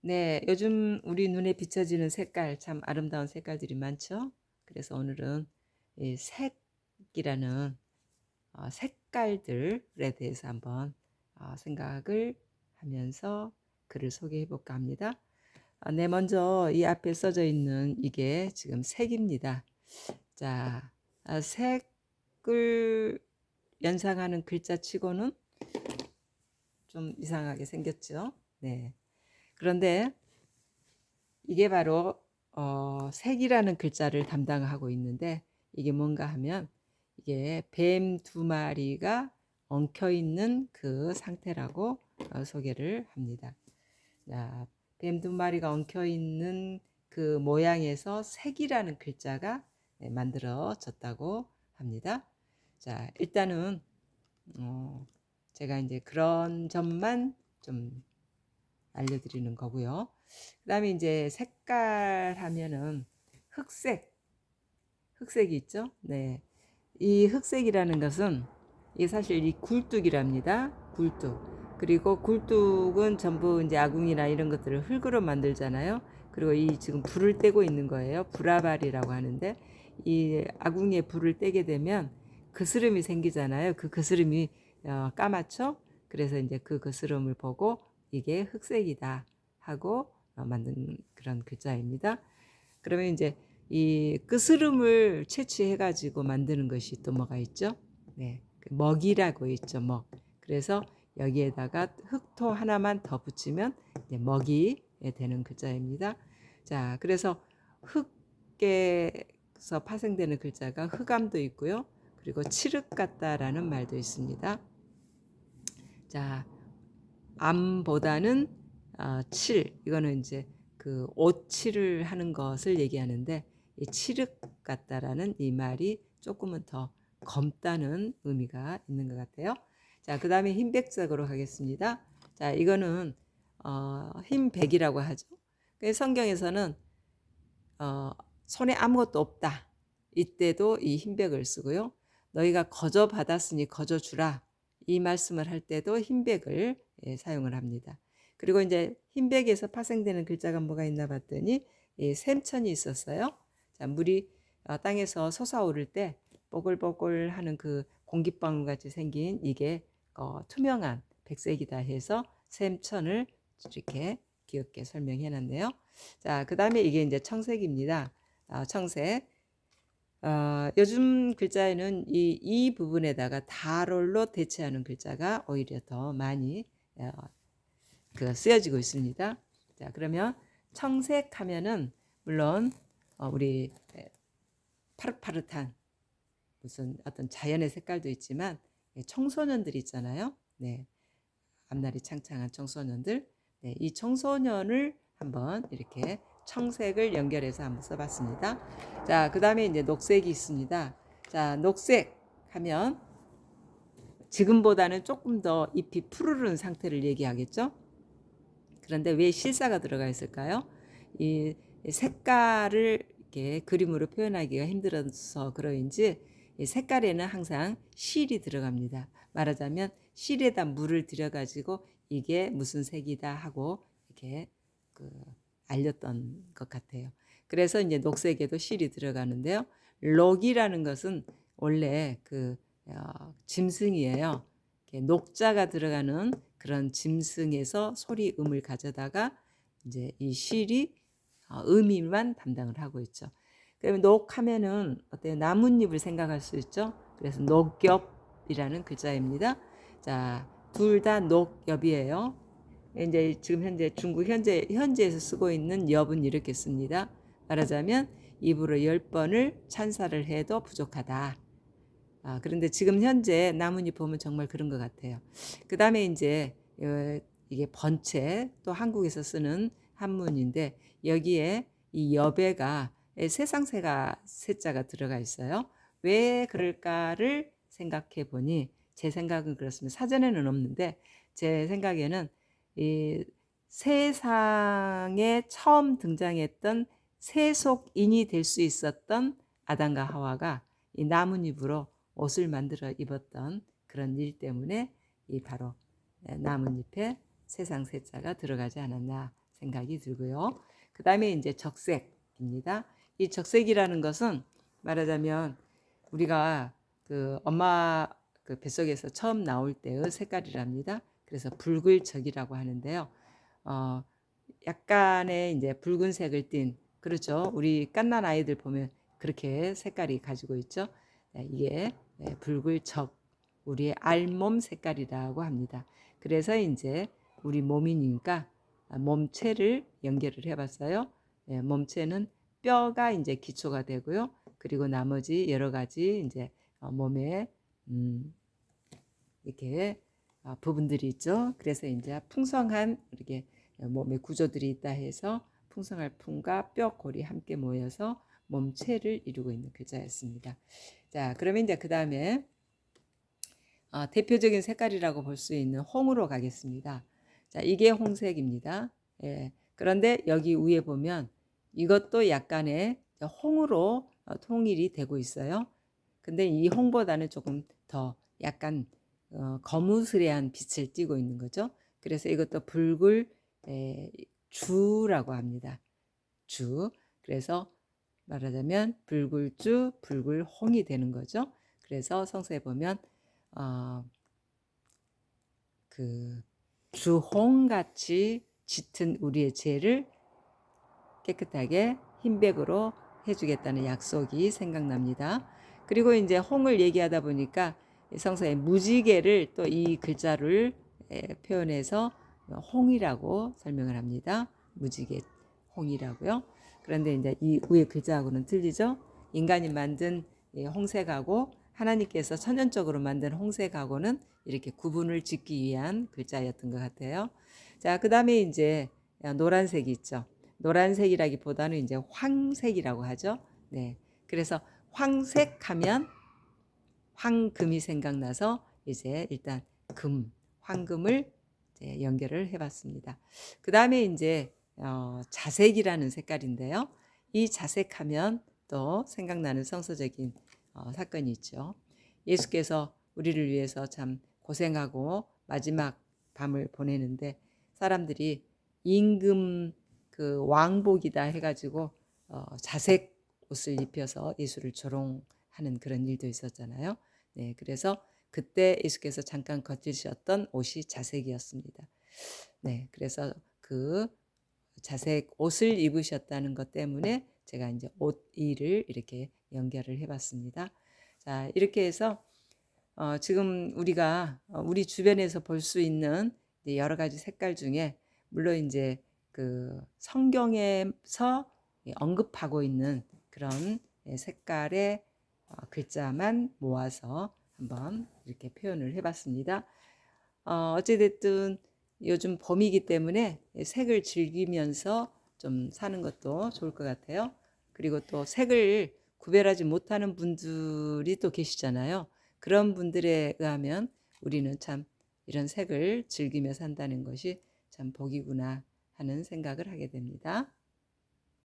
네, 요즘 우리 눈에 비춰지는 색깔 참 아름다운 색깔들이 많죠. 그래서 오늘은 이 색이라는 색깔들에 대해서 한번 생각을 하면서 글을 소개해 볼까 합니다. 네, 먼저 이 앞에 써져 있는 이게 지금 색입니다. 자, 색을 연상하는 글자치고는 좀 이상하게 생겼죠. 네. 그런데 이게 바로 색이라는 글자를 담당하고 있는데 이게 뭔가 하면 이게 뱀 두 마리가 엉켜 있는 그 상태라고 소개를 합니다. 자, 뱀 두 마리가 엉켜 있는 그 모양에서 색이라는 글자가 만들어졌다고 합니다. 자, 일단은 제가 이제 그런 점만 좀 알려드리는 거고요. 그다음에 이제 색깔 하면은 흑색, 흑색이 있죠. 네, 이 흑색이라는 것은 이게 사실 이 굴뚝이랍니다. 굴뚝. 그리고 굴뚝은 전부 이제 아궁이나 이런 것들을 흙으로 만들잖아요. 그리고 이 지금 불을 떼고 있는 거예요. 불아발이라고 하는데 이 아궁이에 불을 떼게 되면 그스름이 생기잖아요. 그 그스름이 까맣죠. 그래서 이제 그 그스름을 보고 이게 흑색이다 하고 만든 그런 글자입니다. 그러면 이제 이 그스름을 채취해 가지고 만드는 것이 또 뭐가 있죠? 네, 그 먹이라고 있죠. 먹. 그래서 여기에다가 흑토 하나만 더 붙이면 이제 먹이 되는 글자입니다. 자, 그래서 흑에서 파생되는 글자가 흑암도 있고요. 그리고 칠흑 같다라는 말도 있습니다. 자, 암보다는 칠, 이거는 이제 그 옷칠을 하는 것을 얘기하는데 이 칠흑 같다라는 이 말이 조금은 더 검다는 의미가 있는 것 같아요. 자, 그 다음에 흰백색으로 가겠습니다. 자, 이거는 흰백이라고 하죠. 성경에서는 손에 아무것도 없다. 이때도 이 흰백을 쓰고요. 너희가 거저 받았으니 거저 주라. 이 말씀을 할 때도 흰백을 사용을 합니다. 그리고 이제 흰백에서 파생되는 글자가 뭐가 있나 봤더니 샘천이 있었어요. 자, 물이 땅에서 솟아오를 때 뽀글뽀글하는 그 공기방울 같이 생긴 이게 투명한 백색이다 해서 샘천을 이렇게 귀엽게 설명해 놨네요. 자, 그 다음에 이게 이제 청색입니다. 청색. 요즘 글자에는 이 부분에다가 다롤로 대체하는 글자가 오히려 더 많이 쓰여지고 있습니다. 자, 그러면 청색하면은 물론 우리 파릇파릇한 무슨 어떤 자연의 색깔도 있지만 청소년들 있잖아요. 네, 앞날이 창창한 청소년들. 네, 이 청소년을 한번 이렇게 청색을 연결해서 한번 써봤습니다. 자, 그 다음에 이제 녹색이 있습니다. 자, 녹색 하면 지금보다는 조금 더 잎이 푸르른 상태를 얘기하겠죠. 그런데 왜 실사가 들어가 있을까요? 이 색깔을 이렇게 그림으로 표현하기가 힘들어서 그러인지 이 색깔에는 항상 실이 들어갑니다. 말하자면 실에다 물을 들여가지고 이게 무슨 색이다 하고 이렇게 알렸던 것 같아요. 그래서 이제 녹색에도 실이 들어가는데요. 록이라는 것은 원래 짐승이에요. 녹자가 들어가는 그런 짐승에서 소리음을 가져다가 이제 이 실이 음이만 담당을 하고 있죠. 그러면 녹하면은 어때요? 나뭇잎을 생각할 수 있죠. 그래서 녹엽이라는 글자입니다. 자, 둘 다 녹엽이에요. 이제 지금 현재 중국 현지에서 쓰고 있는 엽은 이렇게 씁니다. 말하자면 입으로 10번을 찬사를 해도 부족하다. 그런데 지금 현재 나뭇잎 보면 정말 그런 것 같아요. 그 다음에 이제 이게 번체, 또 한국에서 쓰는 한문인데 여기에 이 여배가 세상세가 세자가 들어가 있어요. 왜 그럴까를 생각해 보니 제 생각은 그렇습니다. 사전에는 없는데 제 생각에는 이 세상에 처음 등장했던 세속인이 될 수 있었던 아담과 하와가 이 나뭇잎으로 옷을 만들어 입었던 그런 일 때문에 이 바로 나뭇잎에 세상 세자가 들어가지 않았나 생각이 들고요. 그 다음에 이제 적색입니다. 이 적색이라는 것은 말하자면 우리가 그 엄마 그 뱃속에서 처음 나올 때의 색깔이랍니다. 그래서 붉을적이라고 하는데요. 약간의 이제 붉은색을 띤, 그렇죠. 우리 갓난 아이들 보면 그렇게 색깔이 가지고 있죠. 이게 붉을적, 우리의 알몸 색깔이라고 합니다. 그래서 이제 우리 몸이니까 몸체를 연결을 해봤어요. 몸체는 뼈가 이제 기초가 되고요. 그리고 나머지 여러 가지 이제 몸에 이렇게 부분들이 있죠. 그래서 이제 풍성한 이렇게 몸의 구조들이 있다 해서 풍성할 품과 뼈, 골이 함께 모여서 몸체를 이루고 있는 글자였습니다. 자, 그러면 이제 그 다음에 대표적인 색깔이라고 볼 수 있는 홍으로 가겠습니다. 자, 이게 홍색입니다. 예, 그런데 여기 위에 보면 이것도 약간의 홍으로 통일이 되고 있어요. 근데 이 홍보다는 조금 더 약간 거무스레한 빛을 띠고 있는 거죠. 그래서 이것도 붉을 주라고 합니다. 주. 그래서 말하자면 붉을주, 붉을홍이 되는 거죠. 그래서 성서에 보면 그 주홍같이 짙은 우리의 죄를 깨끗하게 흰백으로 해주겠다는 약속이 생각납니다. 그리고 이제 홍을 얘기하다 보니까 성서의 무지개를 또 이 글자를 표현해서 홍이라고 설명을 합니다. 무지개 홍이라고요. 그런데 이제 이 위에 글자하고는 틀리죠. 인간이 만든 홍색하고 하나님께서 천연적으로 만든 홍색하고는 이렇게 구분을 짓기 위한 글자였던 것 같아요. 자, 그 다음에 이제 노란색이 있죠. 노란색이라기보다는 이제 황색이라고 하죠. 네. 그래서 황색하면 황금이 생각나서 이제 일단 황금을 이제 연결을 해봤습니다. 그 다음에 이제 자색이라는 색깔인데요. 이 자색하면 또 생각나는 성서적인 사건이 있죠. 예수께서 우리를 위해서 참 고생하고 마지막 밤을 보내는데 사람들이 임금 그 왕복이다 해가지고 자색 옷을 입혀서 예수를 조롱하는 그런 일도 있었잖아요. 네, 그래서 그때 예수께서 잠깐 거치셨던 옷이 자색이었습니다. 네, 그래서 그 자색 옷을 입으셨다는 것 때문에 제가 이제 옷 일을 이렇게 연결을 해봤습니다. 자, 이렇게 해서 지금 우리가 우리 주변에서 볼 수 있는 여러 가지 색깔 중에 물론 이제 그 성경에서 언급하고 있는 그런 색깔의 글자만 모아서 한번 이렇게 표현을 해봤습니다. 어찌됐든 요즘 봄이기 때문에 색을 즐기면서 좀 사는 것도 좋을 것 같아요. 그리고 또 색을 구별하지 못하는 분들이 또 계시잖아요. 그런 분들에 의하면 우리는 참 이런 색을 즐기며 산다는 것이 참 복이구나 하는 생각을 하게 됩니다.